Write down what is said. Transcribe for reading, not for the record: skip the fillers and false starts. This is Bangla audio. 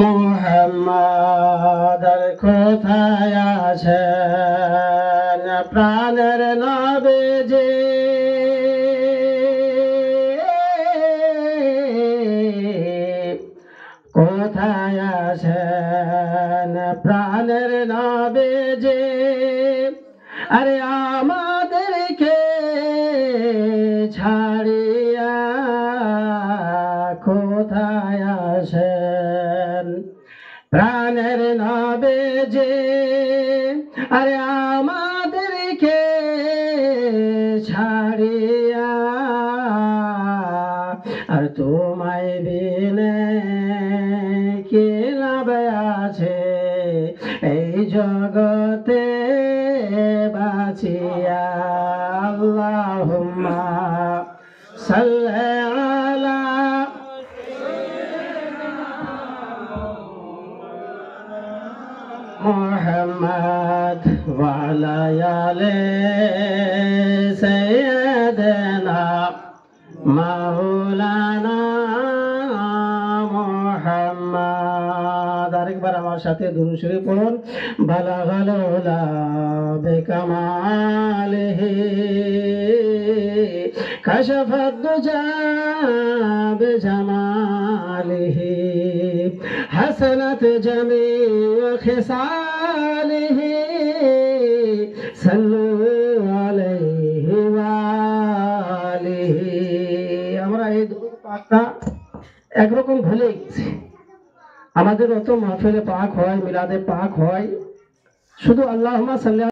মুহাম্মদ কোথায় আছেন প্রাণের নবীজি কোথায় আছেন প্রাণের নবীজি আরে আমাদেরকে ছাড়িয়া কোথায় আছেন প্রাণের নবীজি আরে আমাদেরকে ছাড়িয়া আর তোমায় বিনে কে লাভ আছে এই জগতে বাঁচিয়া আল্লাহুম্মা সাল্লি আলা মুহাম্মদ ওয়া আলা আলি সাইয়্যিদিনা মাওলানা মুহাম্মদ। আরেকবার আমার সাথে দুরূদ শরীফ পড়ুন। বালাগাল উলা বিকামালিহি কাশাফাদ দুজা বিজামালিহি হাসানাত জামিউ খিসালিহি সাল্লু আলাইহি ওয়া আলিহি। আমরা এই দুরূদ পাকটা একরকম ভুলে গেছি। আমাদের অত মাহফিলে পাক হয়, মিলাদে পাক হয়, শুধু আল্লাহুম্মা সাল্লি